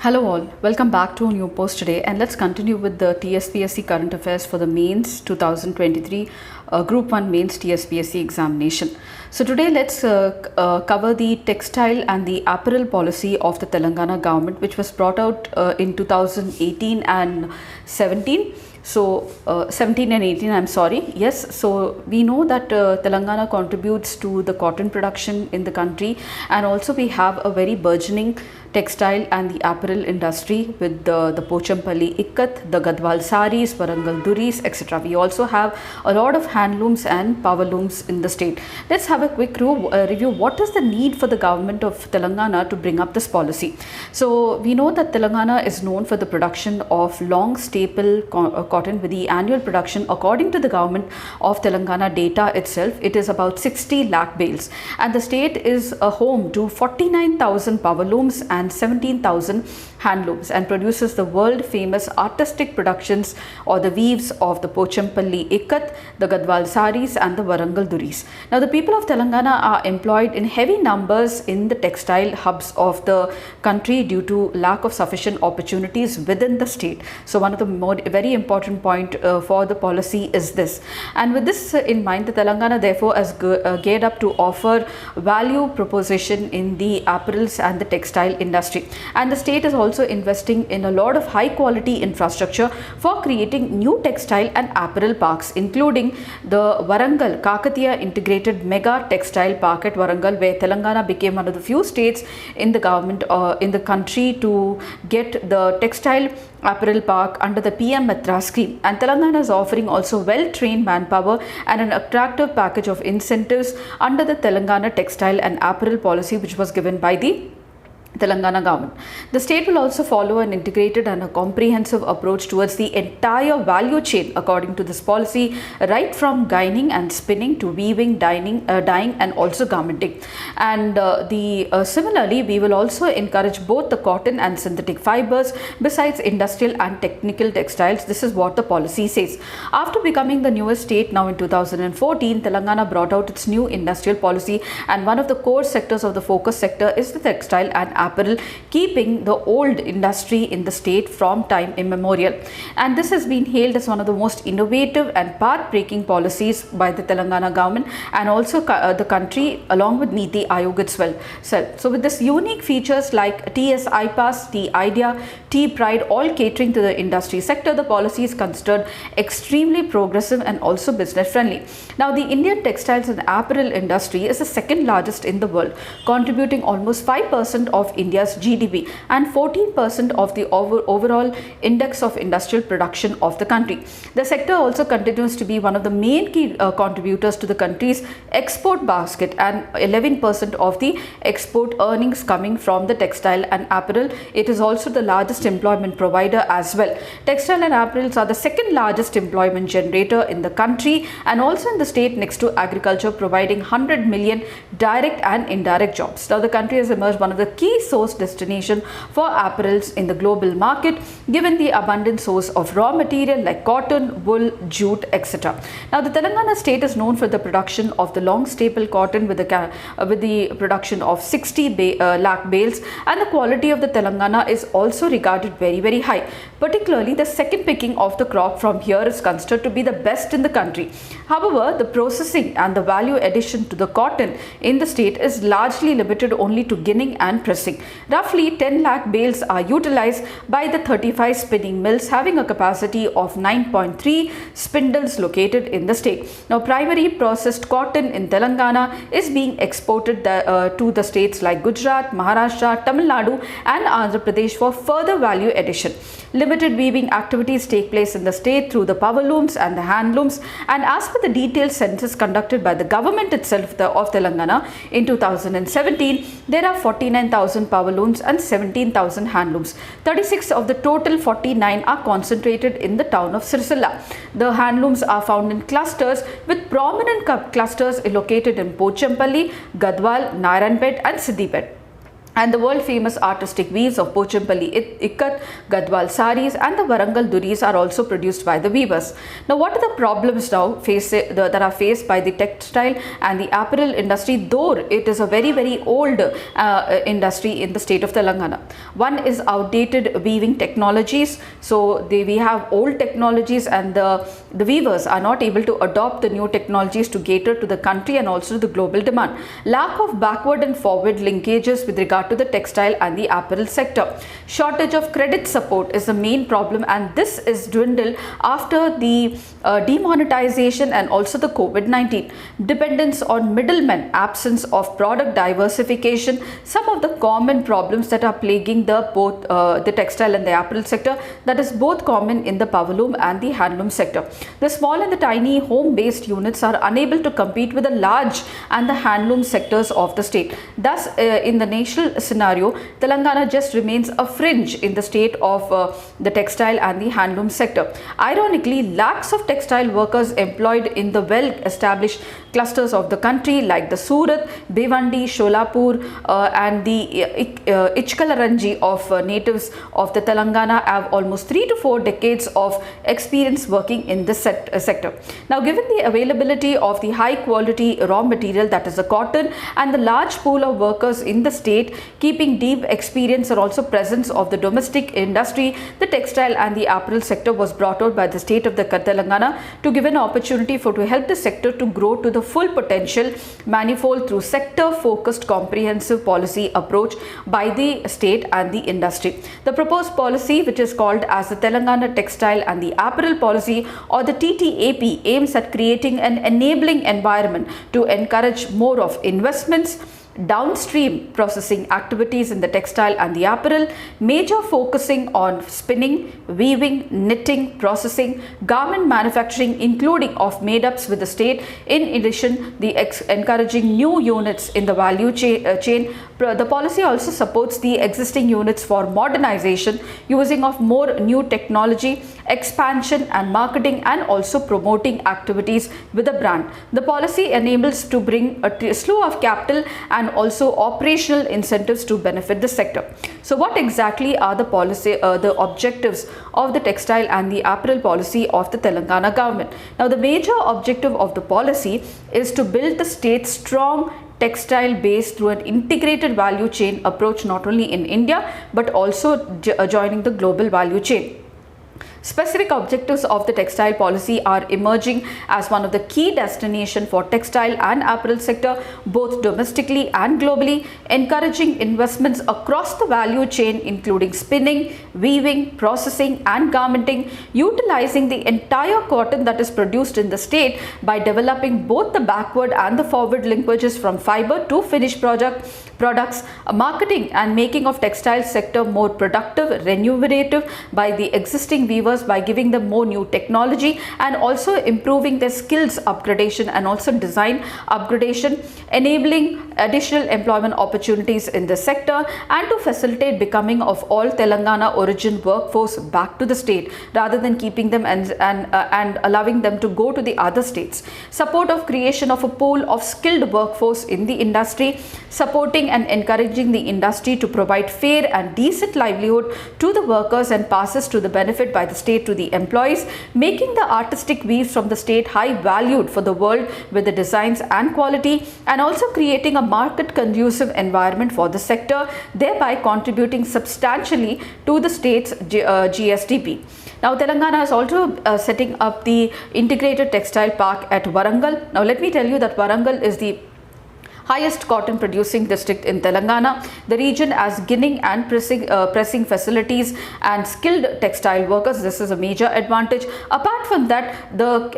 Hello all, welcome back to a new post today, and let's continue with the TSPSC current affairs for the mains 2023 Group 1 mains TSPSC examination. So today let's cover the textile and the apparel policy of the Telangana government, which was brought out in 2018 and 17. So 17 and 18, I'm sorry. Yes, so we know that Telangana contributes to the cotton production in the country, and also we have a very burgeoning textile and the apparel industry with the Pochampalli Ikkat, the Gadwal saris, Warangal duris, etc. We also have a lot of handlooms and power looms in the state. Let's have a quick review. What is the need for the government of Telangana to bring up this policy? So we know that Telangana is known for the production of long staple cotton, with the annual production, according to the government of Telangana data itself, it is about 60 lakh bales, and the state is a home to 49,000 power looms and 17,000 handlooms, and produces the world famous artistic productions or the weaves of the Pochampalli Ikkat, the Gadwal saris and the Warangal duris. Now the people of Telangana are employed in heavy numbers in the textile hubs of the country due to lack of sufficient opportunities within the state. So one of the very important point for the policy is this, and with this in mind, the Telangana therefore has geared up to offer value proposition in the apparels and the textile industry, and the state is also investing in a lot of high quality infrastructure for creating new textile and apparel parks, including the Warangal Kakatiya Integrated Mega Textile Park at Warangal, where Telangana became one of the few states in the government in the country to get the textile apparel park under the PM Mitra scheme. And Telangana is offering also well-trained manpower and an attractive package of incentives under the Telangana textile and apparel policy, which was given by the Telangana government. The state will also follow an integrated and a comprehensive approach towards the entire value chain according to this policy, right from gaining and spinning to weaving, dyeing and also garmenting. And similarly, we will also encourage both the cotton and synthetic fibers besides industrial and technical textiles. This is what the policy says. After becoming the newest state now in 2014, Telangana brought out its new industrial policy, and one of the core sectors of the focus sector is the textile and apparel, keeping the old industry in the state from time immemorial. And this has been hailed as one of the most innovative and path-breaking policies by the Telangana government and also the country, along with Niti Aayog as well. So with this unique features like TS iPass, T Idea, T Pride, all catering to the industry sector, the policy is considered extremely progressive and also business friendly. Now the Indian textiles and apparel industry is the second largest in the world, contributing almost 5% of India's GDP and 14% of the overall index of industrial production of the country. The sector also continues to be one of the main key contributors to the country's export basket, and 11% of the export earnings coming from the textile and apparel. It is also the largest employment provider as well. Textile and apparels are the second largest employment generator in the country and also in the state, next to agriculture, providing 100 million direct and indirect jobs. Now the country has emerged one of the key source destination for apparels in the global market, given the abundant source of raw material like cotton, wool, jute, etc. Now the Telangana state is known for the production of the long staple cotton with the production of 60 lakh bales, and the quality of the Telangana is also regarded very high. Particularly the second picking of the crop from here is considered to be the best in the country. However, the processing and the value addition to the cotton in the state is largely limited only to ginning and pressing. Roughly 10 lakh bales are utilized by the 35 spinning mills, having a capacity of 9.3 spindles located in the state. Now primary processed cotton in Telangana is being exported to the states like Gujarat, Maharashtra, Tamil Nadu and Andhra Pradesh for further value addition. Limited weaving activities take place in the state through the power looms and the handlooms, and as per the detailed census conducted by the government itself of Telangana in 2017, there are 49,000 power looms and 17,000 handlooms. 36 of the total 49 are concentrated in the town of Sirsilla. The handlooms are found in clusters, with prominent clusters located in Pochampalli, Gadwal, Narayanpet and Siddipet. and the world famous artistic weaves of Pochampalli Ikat, Gadwal saris and the Warangal duris are also produced by the weavers. Now what are the problems now that are faced by the textile and the apparel industry, though it is a very old industry in the state of Telangana? One is outdated weaving technologies. So we have old technologies and the weavers are not able to adopt the new technologies to cater to the country and also the global demand. Lack of backward and forward linkages with regard to the textile and the apparel sector. Shortage of credit support is the main problem, and this is dwindled after the demonetization and also the COVID-19. Dependence on middlemen, absence of product diversification, some of the common problems that are plaguing both the textile and the apparel sector, that is both common in the powerloom and the handloom sector. The small and the tiny home-based units are unable to compete with the large and the handloom sectors of the state. Thus, in the national scenario, Telangana just remains a fringe in the state of the textile and the handloom sector. Ironically, lakhs of textile workers employed in the well-established clusters of the country like the Surat, Bhiwandi, Sholapur and the Ichkalaranji of natives of the Telangana have almost 3 to 4 decades of experience working in this sector. Now, given the availability of the high quality raw material, that is the cotton, and the large pool of workers in the state keeping deep experience and also presence of the domestic industry, the textile and the apparel sector was brought out by the state of the Telangana to give an opportunity to help the sector to grow to the full potential manifold through sector focused comprehensive policy approach by the state and the industry. The proposed policy, which is called as the Telangana Textile and the Apparel Policy, or the TTAP, aims at creating an enabling environment to encourage more of investments, downstream processing activities in the textile and the apparel, major focusing on spinning, weaving, knitting, processing, garment manufacturing, including of made-ups with the state. In addition, the encouraging new units in the value chain. The policy also supports the existing units for modernization, using of more new technology, expansion and marketing, and also promoting activities with a brand. The policy enables to bring a slew of capital and also operational incentives to benefit the sector. So what exactly are the objectives of the textile and the apparel policy of the Telangana government? Now, the major objective of the policy is to build the state's strong textile base through an integrated value chain approach, not only in India but also joining the global value chain. Specific objectives of the textile policy are emerging as one of the key destinations for textile and apparel sector, both domestically and globally, encouraging investments across the value chain, including spinning, weaving, processing and garmenting, utilizing the entire cotton that is produced in the state by developing both the backward and the forward linkages from fiber to finished products, marketing and making of textile sector more productive, remunerative by the existing weavers by giving them more new technology, and also improving their skills upgradation and also design upgradation, enabling additional employment opportunities in the sector, and to facilitate becoming of all Telangana origin workforce back to the state rather than keeping them and allowing them to go to the other states. Support of creation of a pool of skilled workforce in the industry, supporting and encouraging the industry to provide fair and decent livelihood to the workers and passes to the benefit by the state to the employees, making the artistic weaves from the state high valued for the world with the designs and quality, and also creating a market conducive environment for the sector, thereby contributing substantially to the state's GSDP. Now, Telangana is also setting up the integrated textile park at Warangal. Now, let me tell you that Warangal is the highest cotton producing district in Telangana. The region has ginning and pressing facilities and skilled textile workers. This is a major advantage. Apart from that, the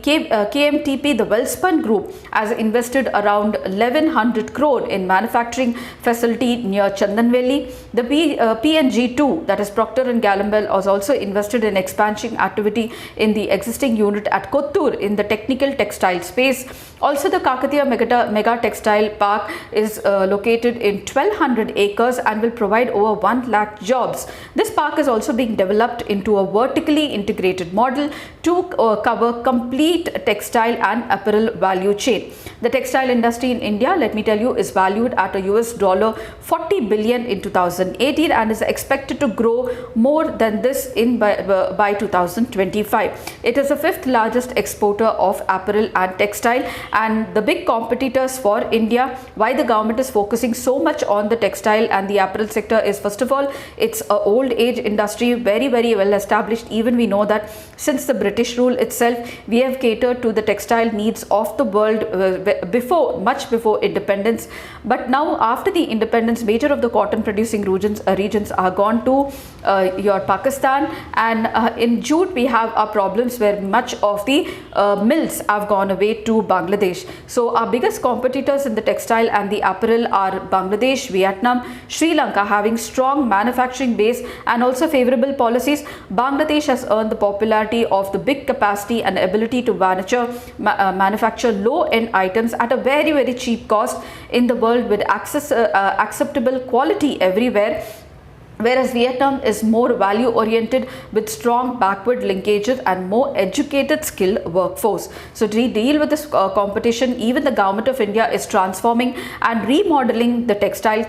KMTP, the Wellspun Group, has invested around 1100 crore in manufacturing facility near Chandanvelli. The PNG2, that is Procter & Gamble, has also invested in expansion activity in the existing unit at Kottur in the technical textile space. Also, the Kakatiya mega mega textile park is located in 1200 acres and will provide over 1 lakh jobs. This park is also being developed into a vertically integrated model to cover complete textile and apparel value chain. The textile industry in India, let me tell you, is valued at a US dollar 40 billion in 2018 and is expected to grow more than this by 2025. It is the fifth largest exporter of apparel and textile, and the big competitors for India, why the government is focusing so much on the textile and the apparel sector, is first of all, it's a old age industry, very well established. Even we know that since the British rule itself, we have catered to the textile needs of the world much before independence. But now after the independence, major of the cotton producing regions are gone to your Pakistan, and in jute we have our problems where much of the mills have gone away to Bangladesh. So our biggest competitors in the textile and the apparel are Bangladesh, Vietnam, Sri Lanka, having strong manufacturing base and also favorable policies. Bangladesh has earned the popularity of the big capacity and ability to manufacture low-end items at a very cheap cost in the world with acceptable quality everywhere. Whereas Vietnam is more value oriented with strong backward linkages and more educated skilled workforce. So to deal with this competition, even the government of India is transforming and remodeling the textile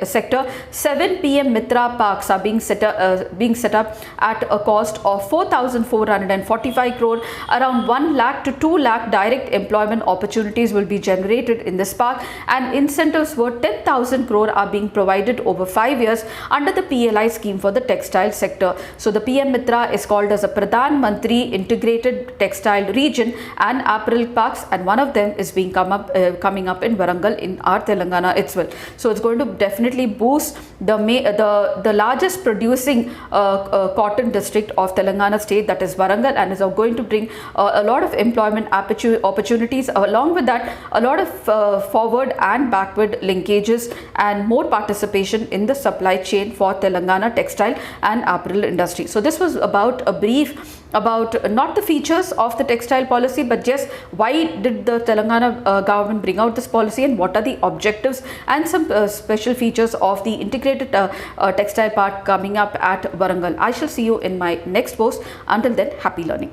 sector. 7 PM Mitra parks are being set up at a cost of 4,445 crore. Around 1 lakh to 2 lakh direct employment opportunities will be generated in this park, and incentives worth 10,000 crore are being provided over 5 years under the PLI scheme for the textile sector. So the PM Mitra is called as a Pradhan Mantri Integrated Textile Region and Apparel Parks, and one of them is being coming up in Warangal in our Telangana itself. So it's going to definitely boost the largest producing cotton district of Telangana state, that is Warangal, and is going to bring a lot of employment opportunities. Along with that, a lot of forward and backward linkages and more participation in the supply chain for Telangana textile and apparel industry. So this was about a brief about not the features of the textile policy, but just why did the Telangana government bring out this policy and what are the objectives and some special features of the integrated textile park coming up at Warangal. I shall see you in my next post. Until then, happy learning.